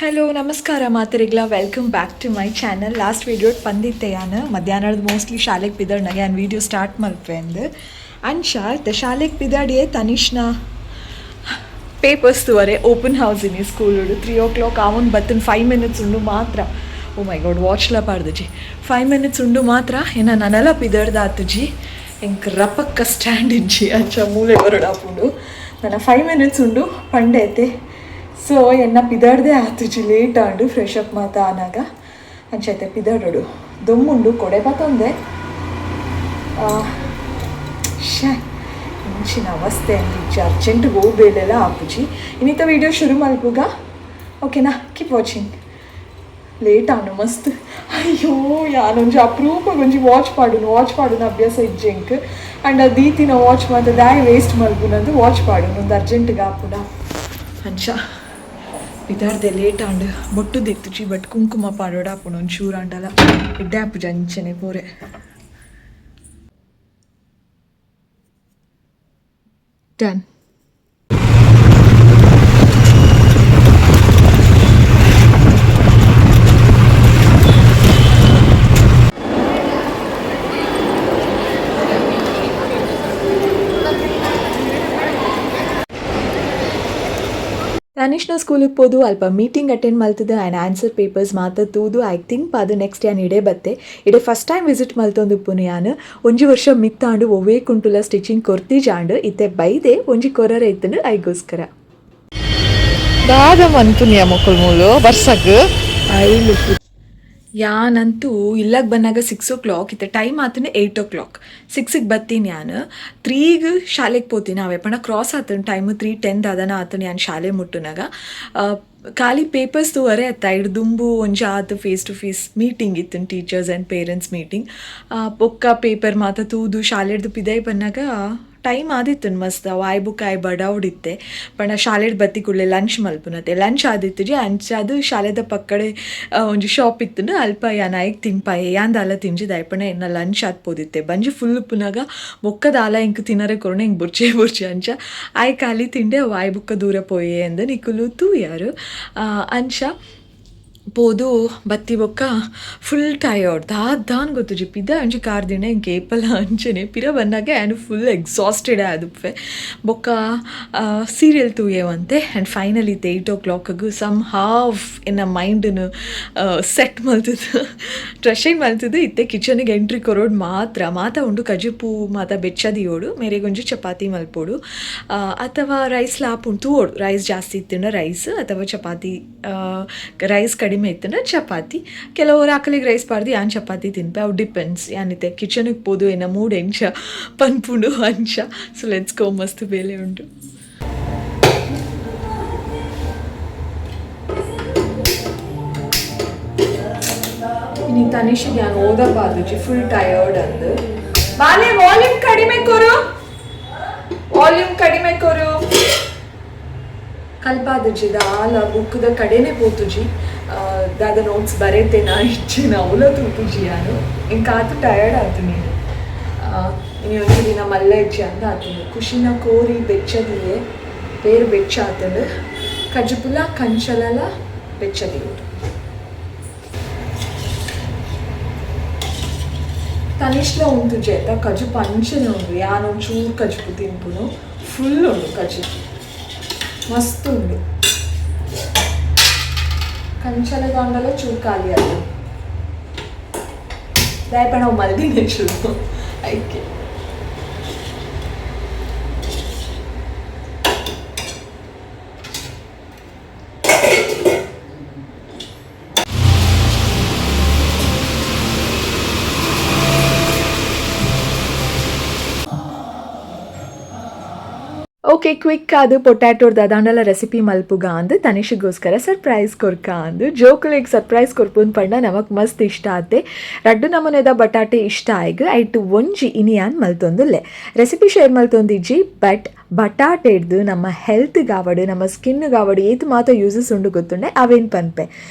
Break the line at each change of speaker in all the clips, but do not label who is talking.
Hello ನಮಸ್ಕಾರ ಮಾತರಿಗ್ಲ welcome back to my channel. Last video ಬಂದಿತ್ತೆ ನಾನು ಮಧ್ಯಾಹ್ನದ ಮೋಸ್ಟ್ಲಿ ಶಾಲೆಗೆ ಬಿದ್ದಾಡ್ನಾಗ ನಾನು ವೀಡಿಯೋ ಸ್ಟಾರ್ಟ್ ಮಲ್ಪೆ ಅಂದು ಅನ್ಶಾಲ್ತೆ ಶಾಲೆಗೆ ಬಿದ್ದಾಡಿಯೇ ತನಿಷ್ನ ಪೇಪರ್ಸ್ ತುವರೆ ಓಪನ್ ಹೌಸ್ ಇನಿ ಸ್ಕೂಲು 3 o'clock ಅವನು ಬತ್ತನ್ 5 minutes ಉಂಡು ಮಾತ್ರ. ಓ ಮೈ ಗಾಡ್ ವಾಚ್ಲ ಪಾಡ್ದು ಜಿ 5 minutes ಉಂಡು ಮಾತ್ರ ಏನ ನನೆಲ್ಲ ಬಿದ್ದಾಡ್ದಾತು ಜಿ ಎಂಕ್ ರಪಕ್ಕ ಸ್ಟ್ಯಾಂಡ್ ಇಜ್ಜಿ ಅಂಚ ಮೂಲೆ ಬರಡಾಪುಂಡು ನನ್ನ 5 minutes ಉಂಡು ಪಂಡೈತೆ. ಸೊ ಎನ್ನ ಪಿದಾಡ್ದೆ ಆತುಜಿ ಲೇಟ್ ಆಂಡು ಫ್ರೆಶ್ ಅಪ್ ಮಾತ ಆನಾಗ ಅಂಚೈತೆ ಪಿದಾಡೋಡು ದೊಮ್ಮುಂಡು ಕೊಡೆ ಬತ್ತೊಂದೆ ಶೇ ಇಂಚಿನ ಅವಸ್ಥೆ ಅಂದಿಜ್ಜಿ ಅರ್ಜೆಂಟ್ಗೆ ಹೋಗ್ಬೇಲೆಲ್ಲ ಆಪುಜಿ. ಇನ್ನಿತ ವೀಡಿಯೋ ಶುರು ಮಲ್ಪುಗ ಓಕೆನಾ, ಕೀಪ್ ವಾಚಿಂಗ್. ಲೇಟ್ ಆನು ಮಸ್ತ್. ಅಯ್ಯೋ ಯಾನೊಂಜಿ ಅಪ್ರೂಪಗೆ ಒಂಜಿ ವಾಚ್ ಪಾಡುನ ಅಭ್ಯಾಸ ಇಜ್ಜೆಂಕ್ ಆ್ಯಂಡ್ ಅದೀತಿನ ವಾಚ್ ಮಾತ ದಾಯ್ ವೇಸ್ಟ್ ಮಲ್ಪುನಂದು ವಾಚ್ ಪಾಡುನು ಒಂದು ಅರ್ಜೆಂಟ್ಗೆ ಆಪುನ ಅಂಚ ಇದಾರ್ದೆ ಲೇಟ್ ಆಂಡ್ ಬೊಟ್ಟುದಿತ್ತುಜಿ ಬಟ್ ಕುಂಕುಮ ಪಾಡೋಡಾಪುಣ ಒಂಚೂರು ಆಂಡಲ ಇಡ್ಡೆ ಆಪುಜಿ ಅಂಚನೆ ಪೋರೆ. ಡನ್. ತನಿಷ್ನ ಸ್ಕೂಲಿಗೆ ಹೋದು ಅಲ್ಪ ಮೀಟಿಂಗ್ ಅಟೆಂಡ್ ಮಲ್ತದೆ ಆ್ಯಂಡ್ ಆನ್ಸರ್ ಪೇಪರ್ಸ್ ಮಾತ ತೂದು ಐ ಥಿಂಕ್ ಅದು ನೆಕ್ಸ್ಟ್ ಯಾನ್ ಇಡೇ ಬತ್ತೆ ಇಡೆ ಫಸ್ಟ್ ಟೈಮ್ ವಿಸಿಟ್ ಮಲ್ತೊಂದುಪ್ಪುನು ಯಾನು ಒಂಜಿ ವರ್ಷ ಮಿತ್ತಾಂಡು ಒವ್ವೇ ಕುಂಟುಲ ಸ್ಟಿಚಿಂಗ್ ಕೊರ್ತಿಜಾಂಡು ಇತ್ತೆ ಬೈದೆ ಒಂಜಿ ಕೊರರೆ ಇತ್ತಂಡು ಐಗೋಸ್ಕರ
ದಾದ ಮನ್ಪುನಿಯ ಮೊಕುಲ್ ಮೂಲು ಬರ್ಸಗ್
ಐಲು ಯಾನಂತೂ ಇಲ್ಲಾಗ ಬಂದಾಗ 6 o'clock ಇತ್ತೆ ಟೈಮ್ ಆತನ 8 o'clock 6ಗೆ ಬತ್ತೀನಿ ನಾನು 3ಗೆ ಶಾಲೆಗೆ ಹೋತೀನಿ ಅವೇ ಪಣ ಕ್ರಾಸ್ ಆತನ ಟೈಮು 3:10 ದಾದನ ಆತನ ನಾನು ಶಾಲೆ ಮುಟ್ಟುನಾಗ ಖಾಲಿ ಪೇಪರ್ಸ್ ತುವರೆ ಅತ್ತ ದುಂಬು ಒಂಜಿ ಆತು ಫೇಸ್ ಟು ಫೇಸ್ ಮೀಟಿಂಗ್ ಇತ್ತು ಟೀಚರ್ಸ್ ಆ್ಯಂಡ್ ಪೇರೆಂಟ್ಸ್ ಮೀಟಿಂಗ್ ಬೊಕ್ಕ ಪೇಪರ್ ಮಾತ ತೂದು ಶಾಲೆಡ್ದು ಪಿದಾಯಿ ಬಂದಾಗ ಟೈಮ್ ಆದಿತ್ತು ಮಸ್ತ್ ವಾಯ್ ಬುಕ್ ಆಯ್ ಬಡಾವ್ಡಿತ್ತೆ ಪಣ ಶಾಲೆಡ್ ಬತ್ತಿ ಕೂಡಲೇ ಲಂಚ್ ಮಲ್ಪುನತ್ತೆ ಲಂಚ್ ಆದಿತ್ತು ಜಿ ಅಂಚ ಅದು ಶಾಲೆದ ಪಕ್ಕಡೆ ಒಂಜಿ ಶಾಪ್ ಇತ್ತು ಅಲ್ಪ ಯಾನಾಯ್ಗೆ ತಿನ್ಪಾಯೆ ಯಾಂದಾಲ ತಿಂಜಿ ದಾಯ್ಪಣ ಎನ್ನ ಲಂಚ್ ಆತ್ಪೋದಿತ್ತೆ ಬಂಜಿ ಫುಲ್ ಉಪ್ಪುನಾಗ ಬೊಕ್ಕದ ಆಲ ಇಂಕ್ ತಿನ್ನರೆ ಕೊರೋಣ ಹಿಂಗೆ ಬುರ್ಚೆ ಅಂಚ ಆಯ್ ಖಾಲಿ ತಿಂಡೆ ವಾಯ್ ಬುಕ್ಕ ದೂರ ಪೋಯೆ ಅಂದ ನಿಕ್ಕುಲು ತೂ ಯಾರು ಅಂಚ ಪೋದು ಬತ್ತಿ ಬೊಕ್ಕ ಫುಲ್ ಟಯರ್ಡ್ ದಾನ್ ಗೊತ್ತು ಜಿ ಪಿದ ಅಂಚೆ ಕಾರ್ದಿನ ಹಿಂಗೆ ಏಪಲ ಅಂಚನೆ ಪಿರ ಬಂದಾಗ ಆ್ಯಂಡ್ ಫುಲ್ ಎಕ್ಸಾಸ್ಟೆಡ್ ಆದುಪ್ಪೆ ಬೊಕ್ಕ ಸೀರಿಯಲ್ ತೂಯೇವಂತೆ ಆ್ಯಂಡ್ ಫೈನಲಿ 8 o'clockಗೂ ಸಮ್ ಹಾಫ್ ಎನ್ನ ಮೈಂಡನ್ನು ಸೆಟ್ ಮಲ್ತದ್ದು ಡ್ರೆಸ್ಸಿಂಗ್ ಮಲ್ತದ್ದು ಇತ್ತೆ ಕಿಚನಿಗೆ ಎಂಟ್ರಿ ಕೊರೋಡು ಮಾತ ಉಂಡು ಕಜುಪು ಮಾತ ಬೆಚ್ಚದಿಯೋಡು ಮೇರೆಗೊಂಜಿ ಚಪಾತಿ ಮಲ್ಪೋಡು ಅಥವಾ ರೈಸ್ ಲಾಪುಂಡು ತೂವೋಡು ರೈಸ್ ಜಾಸ್ತಿ ಇತ್ತಿನ ರೈಸ್ ಅಥವಾ ಚಪಾತಿ ರೈಸ್ ಕಡಿಮೆ ಇತ್ತಂದ್ರೆ ಚಪಾತಿ ಕೆಲವರು ಆಕಲಿಗೆ ರೈಸ್ ಪಾಡ್ದು ಯಾನ್ ಚಪಾತಿ ತಿನ್ಪೆ ಅವು ಡಿಪೆಂಡ್ಸ್ ಯಾನಿತ್ತೆ ಕಿಚನಿಗೆ ಪೋದು ಏನ ಮೂಡ್ ಎಂಚ ಪನ್ಪುಂಡು ಅಂಚ. ಸೊ ಲೆಟ್ಸ್ ಗೋ ಮಸ್ತ್ ಬೇಲೆ ಉಂಟು. ಇನ್ನು ತನಿಷಿಗೆ ನಾನು ಓದಬಾರ್ದು ಫುಲ್ ಟಯರ್ಡ್ ಅಂದು ಬಾಲೆ ವಾಲ್ಯೂಮ್ ಕಡಿಮೆ ಕೊರು ಕಲ್ಪಾದಜಿ ದಾಲ ಬುಕ್ದ ಕಡೆನೇ ಪೋತುಜಿ ದಾದ ನೋಟ್ಸ್ ಬರೇತೆ ನಾ ಇಚ್ಚಿನ ಅವಲ ತೂತುಜಿ ನಾನು ಇಂಕ ಆತು ಟಯರ್ಡ್ ಆತು ನೀನು ಇನ್ನು ಒಂದು ದಿನ ಮಲ್ಲ ಇಜ್ಜಿ ಅಂದ ಆತನು ಖುಷಿನ ಕೋರಿ ಬೆಚ್ಚದಿಯೇ ಬೇರು ಬೆಚ್ಚ ಆತಂಡು ಕಜುಪುಲ ಕಂಚಲಲ ಬೆಚ್ಚದಿಯೋದು. ತನಿಷ್ಲ ಉಂಟು ಜೇತ ಕಜುಪು ಅಂಚನೆ ಉಂಡು ಯಾನೊಂಚೂರು ಕಜುಪು ತಿನ್ಪುನು ಫುಲ್ ಉಂಡು ಕಜುಪು ಮಸ್ತ್ ಉಂಡು ಕಂಚಲಗಾಂಡಲ ಚೂರು ಖಾಲಿ ಅದು ದಯಪಣ ಅವು ಮಲ್ದಿನೇ ಚೂರು ಐಕೆ ಓಕೆ ಕ್ವಿಕ್ ಅದು ಪೊಟ್ಯಾಟೋರ್ದು ಅದಾಂಡಲ ರೆಸಿಪಿ ಮಲ್ಪುಗ ಅಂದು ತನಿಷಿಗೋಸ್ಕರ ಸರ್ಪ್ರೈಸ್ ಕೊರ್ಕ ಅಂದು ಜೋಕುಲಿಗೆ ಸರ್ಪ್ರೈಸ್ ಕೊರ್ಪುನ್ ಪಂಡ ನಮಕ್ ಮಸ್ತ್ ಇಷ್ಟ ಆತೆ ರಡ್ಡು ನಮೂನೆದ ಬಟಾಟೆ ಇಷ್ಟ ಆಯ್ಗ ಐಟು ಒಂಜಿ ಇನಿಯಾನ್ ಮಲ್ತೊಂದುಲ್ಲೆ ರೆಸಿಪಿ ಶೇರ್ ಮಲ್ತೊಂದಿಜ್ಜಿ ಬಟ್ ಬಟಾಟೆ ಹಿಡ್ದು ನಮ್ಮ ಹೆಲ್ತ್ ಗಾವಡು ನಮ್ಮ ಸ್ಕಿನ್ ಗಾವಡು ಏತು ಮಾತ ಯೂಸಸ್ ಉಂಡು ಗೊತ್ತುಂಡೆ ಅವೇನು ಪನ್ಪೆ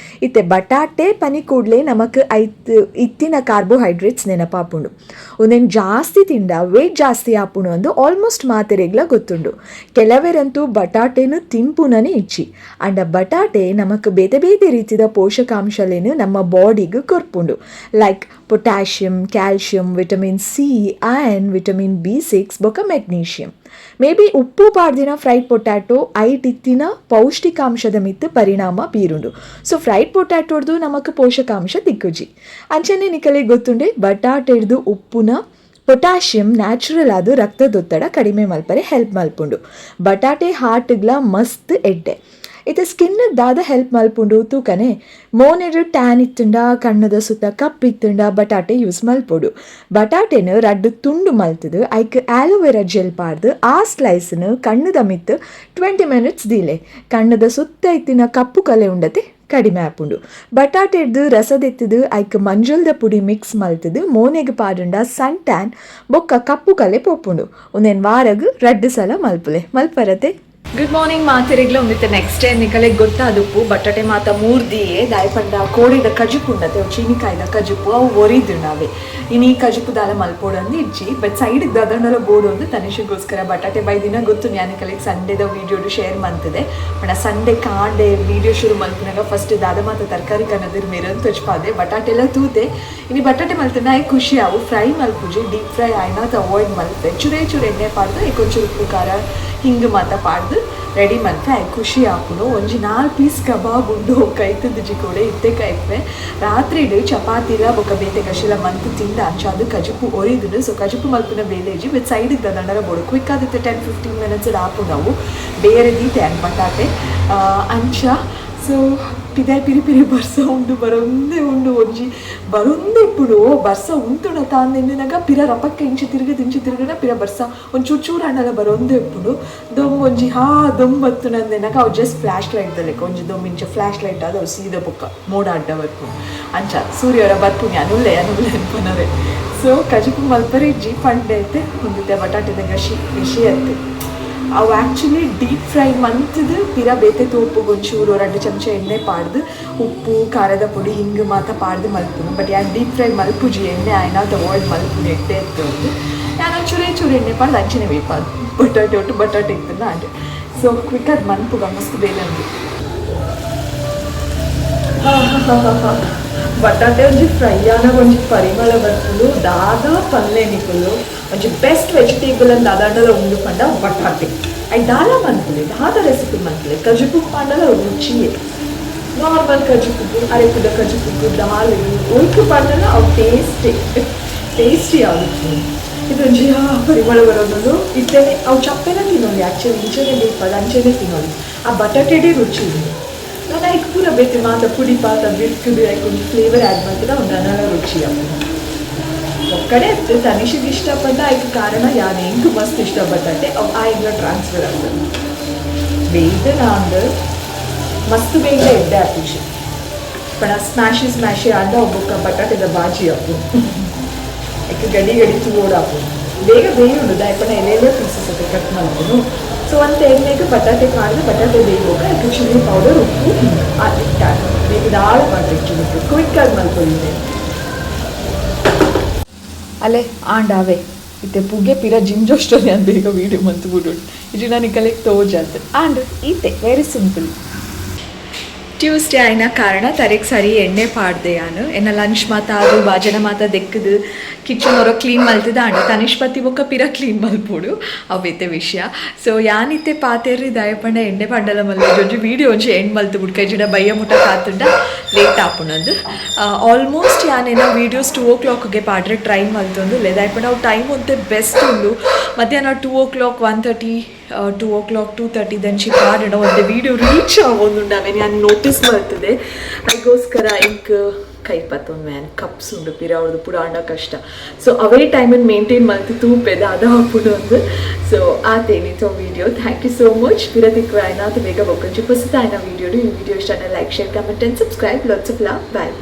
ಇತ್ತೆ ಬಟಾಟೆ ಪನಿ ಕೂಡಲೇ ನಮಕ್ ಇತ್ತಿನ ಕಾರ್ಬೋಹೈಡ್ರೇಟ್ಸ್ ನೆನಪಾಪುಂಡು ಒಂದೇನು ಜಾಸ್ತಿ ತಿಂಡ ವೇಟ್ ಜಾಸ್ತಿ ಆಪುಂಡು ಅಂದು ಆಲ್ಮೋಸ್ಟ್ ಮಾತೆರೆಗ್ಲ ಗೊತ್ತುಂಡು ಕೆಲವರಂತೂ ಬಟಾಟೆನು ತಿಂಪುನನೇ ಇಚ್ಚಿ ಅಂಡ ಬಟಾಟೆ ನಮಕ್ ಬೇತೆ ಬೇತೆ ರೀತಿಯ ಪೋಷಕಾಂಶಲೇನು ನಮ್ಮ ಬಾಡಿಗೆ ಕೊರ್ಪುಂಡು like potassium calcium vitamin C iron vitamin B6 ಬೊಕ ಮೆಗ್ನೀಷಿಯಂ ಮೇ ಬಿ ಉಪ್ಪು ಪಾಡ್ದಿನ ಫ್ರೈಡ್ ಪೊಟ್ಯಾಟೊ ಐಟಿತ್ತಿನ ಪೌಷ್ಟಿಕಾಂಶದ ಮಿತ್ತು ಪರಿಣಾಮ ಬೀರುಂಡು ಸೊ ಫ್ರೈಡ್ ಪೊಟ್ಯಾಟೋಡ್ದು ನಮಕ್ ಪೋಷಕಾಂಶ ದಿಕ್ಕುಜಿ ಅಂಚನೆ ನಿಕಲಿಗೆ ಗೊತ್ತುಂಡೆ ಬಟಾಟೆಡ್ದು ಉಪ್ಪುನ ಪೊಟ್ಯಾಷಿಯಂ ನ್ಯಾಚುರಲ್ ಆದ ರಕ್ತದೊತ್ತಡ ಕಡಿಮೆ ಮಲ್ಪರೆ ಹೆಲ್ಪ್ ಮಲ್ಪುಂಡು ಬಟಾಟೆ ಹಾರ್ಟ್ಗ್ಲ ಮಸ್ತ್ ಎಡ್ಡೆ ಇದು ಸ್ಕಿನ್ ದಾದ ಹೆಲ್ಪ್ ಮಲ್ಪುಂಡು ತೂಕನೆ ಮೋನೆಡು ಟ್ಯಾನ್ ಇತ್ತುಂಡ ಕಣ್ಣದ ಸುತ್ತ ಕಪ್ ಇತ್ತುಂಡ ಬಟಾಟೆ ಯೂಸ್ ಮಲ್ಪೊಡು ಬಟಾಟೆನು ರಡ್ಡು ತುಂಡು ಮಲ್ತದು ಐಕ್ ಆಲೋವೆರಾ ಜೆಲ್ ಪಾಡ್ದು ಆ ಸ್ಲೈಸ್ನು ಕಣ್ಣದ ಮಿತ್ತು 20 ಮಿನಿಟ್ಸ್ ದೀಲೆ ಕಣ್ಣದ ಸುತ್ತ ಇತ್ತಿನ ಕಪ್ಪು ಕಲೆ ಉಂಡತೆ ಕಡಿಮೆ ಆಪುಂಡು ಬಟಾಟೆಡ್ದು ರಸದೆತ್ತದು ಐಕ್ ಮಂಜುಲ್ದ ಪುಡಿ ಮಿಕ್ಸ್ ಮಲ್ತದು ಮೋನೆಗೆ ಪಾಡುಂಡ ಸನ್ ಟ್ಯಾನ್ ಬೊಕ್ಕ ಕಪ್ಪು ಕಲೆ ಪೋಪುಂಡು ಒಂದೇನು ವಾರಗು 2 ಸಲ ಮಲ್ಪುಲೆ ಮಲ್ಪರತೆ ಗುಡ್ ಮಾರ್ನಿಂಗ್ ಮಾತಿರಿಗ್ಲ ಒಂದಿತ್ತೆ ನೆಕ್ಸ್ಟ್ ಟೈಮ್ ನಿಕಲೆ ಗೊತ್ತಾದುಪ್ಪು ಬಟಾಟೆ ಮಾತ 3 ದಿಯೆ ದಾಯಪಂಡ ಕೋಡಿದ ಕಜುಪು ಉಂಡತೆ ಚೀನಿಕಾಯ್ದ ಕಜುಪು ಅವು ಒರಿದು ನಾವೇ ಇನ್ನು ಈ ಕಜುಪು ದಾಲ ಮಲ್ಪೋಡಂದು ಇಜ್ಜಿ ಬಟ್ ಸೈಡಿಗೆ ದದಂಡಲ ಬೋರ್ಡ್ ಒಂದು ತನಿಷಿಗೋಸ್ಕರ ಬಟಾಟೆ ಬೈದಿನ ಗೊತ್ತು ನ್ಯಾನಿಕಲೆಗೆ ಸಂಡೇದ ವೀಡಿಯೋಡು ಶೇರ್ ಮಂತದೆ ಬಟ್ ಸಂಡೇ ಕಾಂಡೆ ವೀಡಿಯೋ ಶುರು ಮಲ್ಪಿನಾಗ ಫಸ್ಟ್ ದಾದ ಮಾತ ತರಕಾರಿ ಕನ್ನದಿರ್ ಮೇರಂತ ತಚ್ಪಾದೆ ಬಟಾಟೆ ಎಲ್ಲ ತೂತೆ ಇನ್ನು ಬಟಾಟೆ ಮಲ್ತಿನ ಆಯ್ ಖುಷಿ ಅವು ಫ್ರೈ ಮಲ್ಪುಜಿ ಡೀಪ್ ಫ್ರೈ ಆಯ್ನಾತ ಅವಾಯ್ಡ್ ಮಲ್ಪೆ ಚೂರೇ ಎಣ್ಣೆ ಪಾಡ್ದು ಈಗ ಒಂಚೂರು ಉಪ್ಪು ಖಾರ ಹಿಂಗೆ ಮಾತ ಪಾಡ್ದು ರೆಡಿ ಮಲ್ಪೆ ಆಯ್ ಖುಷಿ ಹಾಕೊಂಡು ಒಂಜಿ 4 ಪೀಸ್ ಕಬಾಬ್ ಉಂಡು ಕೈತದಿಜಿ ಕೂಡ ಇತ್ತೆ ಕೈಪೆ ರಾತ್ರಿ ಚಪಾತಿಲ ಬೊಕ್ಕ ಬೇತೆ ಕಶಿಲ ಮಂತು ತಿಂದ ಅಂಚ ಅದು ಕಜುಪು ಒರಿದು ಸೊ ಕಜುಪು ಮಲ್ಪಿನ ಬೇಲೇಜಿ ವಿತ್ ಸೈಡಿಗೆ ದಂಡರ ಬೋಡು ಕ್ವಿಕ್ ಆದಿತ್ತೆ 10-15 ಮಿನಿಟ್ಸ್ ಆಪು ನಾವು ಬೇರೆ ದೀತೆ ಬಟಾಟೆ ಅಂಚ ಸೊ ಪಿದಾಯ್ ಪಿರಿ ಪಿರಿ ಬರ್ಸ ಉಂಡು ಬರೊಂದೇ ಉಂಡು ಒಂಜಿ ಬರೊಂದೇ ಇಪ್ಪುಡು ಬರ್ಸ ಉಂಟುಣ ತಾಂದೆಂದಿನಾಗ ಪಿರ ರಪಕ್ಕೆ ಇಂಚು ತಿರುಗನ ಪಿರ ಬರ್ಸ ಒಂಚೂರು ಚೂರು ಹಣ್ಣಲ್ಲ ಬರೊಂದೇ ಇಪ್ಪುಡು ದೊಂಬ್ ಒಂಜಿ ದೊಂಬತ್ತು ನಂದೆನಾಗ ಅವು ಜಸ್ಟ್ ಫ್ಲ್ಯಾಶ್ ಲೈಟ್ ದಲೆಕ್ಕ ಒಂಜಿ ದೊಂಬಿಂಚ ಫ್ಲ್ಯಾಶ್ ಲೈಟ್ ಆದ ಅವು ಸೀದ ಬೊಕ್ಕ ಮೋಡ ಅಡ್ಡ ಬರ್ಪುಡು ಅಂಚ ಸೂರ್ಯವರ ಬರ್ಪುಣಿ ಅನುಲ್ಲೆ ಅನ್ಪನರೆ ಸೊ ಕಜುಪು ಮಲ್ಪರೆ ಇಜ್ಜಿ ಪಂಡೆ ಐತೆ ಹೊಂದಿದ್ದೆ ಬಟಾಟೆದ ಗಶಿ ಐತೆ ಅವು ಆ್ಯಕ್ಚುಲಿ ಡೀಪ್ ಫ್ರೈ ಮಂತದು ಪಿರ ಬೇತೆ ತೋಪು ಒಂಚೂರು 2 ಚಮಚ ಎಣ್ಣೆ ಪಾಡ್ದು ಉಪ್ಪು ಖಾರದ ಪುಡಿ ಹಿಂಗೆ ಮಾತ ಪಾಡ್ದು ಮಲ್ಪುನು ಬಟ್ ಯಾಕೆ ಡೀಪ್ ಫ್ರೈ ಮಲ್ಪುಜಿ ಎಣ್ಣೆ ಆಯ್ನಾತ ಅವಾಯ್ಡ್ ಮಲ್ಪುನು ಎಡ್ಡೆ ಇತ್ತು ನಾನು ಚೂರು ಎಣ್ಣೆ ಪಾಡ್ದು ಅಂಚನೆ ಬೇಪಾದು ಬಟಾಟೆ ಒಟ್ಟು ಬಟಾಟೆ ಇತ್ತಲ್ಲ ಅಂಡೆ ಸೊ ಕ್ವಿಕ್ ಅದು ಮಲ್ಪುಗ ಮಸ್ತ್ ಬೇಲೆ ಅಂದು ಬಟಾಟೆ ಒಂಜಿ ಫ್ರೈ ಆನಾಗ ಒಂಜಿ ಪರಿಮಳ ಬರ್ಪುಂಡು ದಾದ ಪಲ್ಲೆ ನಿಕುಲು ಒಂಜಿ ಬೆಸ್ಟ್ ವೆಜಿಟೇಬಲ್ ಅಂತ ದಾದಾಂಡಲ ಉಂಡು ಪಂಡ ಬಟಾಟೆ ಐ ದಾಲ ಮನ್ಪುಲೆ ದಾದ ರೆಸಿಪಿ ಮನ್ಪುಲೆ ಕಜುಪು ಪಾಂಡಲ ರುಚಿಯೇ ನಾರ್ಮಲ್ ಕಜುಪು ಅರೆಕುದ ಕಜುಪು ದಾಲ್ ಉಳ್ಕು ಪಾಂಡಲ ಅವು ಟೇಸ್ಟಿ ಆಗುತ್ತೆ ಇದು ಒಂಜಿ ಪರಿಮಳ ಬರೋದು ಇತ್ತೇನೆ ಅವು ಚಪ್ಪೆನ ತಿನ್ನೋದು ಆ್ಯಕ್ಚುಲಿ ಇಂಚನೆ ಬೇಕದು ಅಂಚೆನೆ ತಿನ್ನೋದು ಆ ಬಟಾಟೆಡೆ ರುಚಿ ಇದೆ ನಾನು ಐಕ್ ಪೂರ ಬೇತೆ ಮಾತ ಪುಡಿ ಪಾತ ಬಿಡ್ಕುದು ಒಂದು ಫ್ಲೇವರ್ ಆ್ಯಡ್ ಮಾಡ್ತಿದ್ದ ಒಂದು ಅನಾಲ ರುಚಿ ಆಗುತ್ತೆ ಒಕ್ಕಡೆ ತನಿಷಿಗೆ ಇಷ್ಟಪಟ್ಟ ಆಯ್ಕೆ ಕಾರಣ ಯಾರು ಹೆಂಗೆ ಮಸ್ತ್ ಇಷ್ಟಪಟ್ಟೆ ಅವು ಆ ಈಗ ಟ್ರಾನ್ಸ್ಫರ್ ಆಗ್ತದೆ ಬೇಯ್ದು ನಾನು ಮಸ್ತ್ ಬೇಗ ಎಡ್ಡೆ ಹಾಕಿ ಪಣ ಸ್ಮ್ಯಾಶಿ ಆದ ಒಬ್ಬೊಕ್ಕ ಬಟಾಟೆದ ಬಾಜಿ ಹಾಕು ಯಾಕೆ ಗಡಿ ತೂಗೋಡು ಹಾಕು ಬೇಗ ಬೇಯುಂಡು ದಾಯಪಣ ಎಲೆಯಲ್ಲೇ ಪೀಸಸ್ ಕಟ್ ಮಾಡ್ಕೊಂಡು ಸೊ ಒಂದು ಎಣ್ಣೆಗೆ ಬಟಾಟೆ ಮಾಡಿದ್ರೆ ಬಟಾಟೆ ಬೇಯೋಗ ಯಾಕೆ ಚಿಲ್ಲಿ ಪೌಡರ್ ಉಪ್ಪು ಹಾಕಿ ಬೇಗ ದಾಳ ಮಾಡಬೇಕು ಕ್ವಿಕ್ಕಾಗಿ ಮಲ್ಕೊಂಡಿದ್ದೆ ಅಲ್ಲೇ ಆಂಡಾವೆ ಇತ್ತೆ ಪುಗೆ ಪಿರ ಜಿಂಜೋಷ್ಟೊನೆ ಅಂತ ಬೇಗ ವೀಡಿಯೋ ಮಂತು ಬಿಡು ಇದು ನನಗೆ ಕಲೆಕ್ಟ್ ತೋಜ್ ಅಂತ ಆಂಡ್ ಈತೆ ವೆರಿ ಸಿಂಪಲ್ ಟ್ಯೂಸ್ಡೇ ಆಯ್ನ ಕಾರಣ ತರೆಗೆ ಸರಿ ಎಣ್ಣೆ ಪಾಡ್ದೆ ನಾನು ಎನ್ನ ಲಂಚ್ ಮಾತ ಅದು ಬಾಜನ ಮಾತ ದೆಕ್ಕದು ಕಿಚನ್ ಹೊರ ಕ್ಲೀನ್ ಮಲ್ತಿದ್ದ ಅಂಡ ತನಿಷ್ಪತಿ ಬೊಕ್ಕ ಪಿರ ಕ್ಲೀನ್ ಮಲ್ಪೋಡು ಅವೈತೆ ವಿಷಯ ಸೊ ಯಾನಿತ್ತೆ ಪಾತೇರಿ ದಯಪಂಡ ಎಣ್ಣೆ ಪಂಡಲ ಮಲ್ಪೊಂಜಿ ವೀಡಿಯೋ ಒಂಜಿ ಎಂಡ್ ಮಲ್ತು ಬಿಡ್ಕ ಜಿಡ ಬಯ್ಯ ಮುಟ್ಟ ಕಾತುಂಡ ಲೇಟ್ ಆಪುನದು ಆಲ್ಮೋಸ್ಟ್ ಯಾನೇನೋ ವೀಡಿಯೋಸ್ 2 o'clockಗೆ ಪಾಡ್ರೆ ಟ್ರೈ ಮಲ್ತೊಂದು ದಯಪಂಡ ಅವು ಟೈಮ್ ಒಂತೆ ಬೆಸ್ಟ್ ಉಂಡು ಮಧ್ಯಾಹ್ನ 2 o'clock 1:30 2 o'clock 2:30 ದಂಚಿ ಪಾಡೋಣ ಒಂದು ವೀಡಿಯೋ ರೀಚ್ ಆಗೋದುಂಡು ಅವೇನು ನಾನು ನೋಟಿಸ್ ಮಾಡ್ತದೆ ಅದಕ್ಕೋಸ್ಕರ ಇಂಕ್ ಕೈಪತ್ತೊಂದು ಮ್ಯಾನ್ ಕಪ್ಸ್ ಉಂಡು ಪಿರ ಅವ್ರದ್ದು ಪುಡ ಆಂಡ ಕಷ್ಟ ಸೊ ಅವೇ ಟೈಮನ್ನು ಮೇಂಟೈನ್ ಮಾಡ್ತಿ ತೂಪೆದ ಅದ ಹಾಕ್ಬಿಡು ಒಂದು ಸೊ ಆತೇನಿತ್ತು video thank you so much ಪಿರ ತಿಕ್ಕು ಆಯ್ನ ಅದು ಬೇಗ ಬೊಕ್ಕಂಚಿ ಪುಸ್ತಕ ಆಯ್ನ ವೀಡಿಯೋ ಈ ವಿಡಿಯೋ ಇಷ್ಟ like share comment and subscribe lots of love bye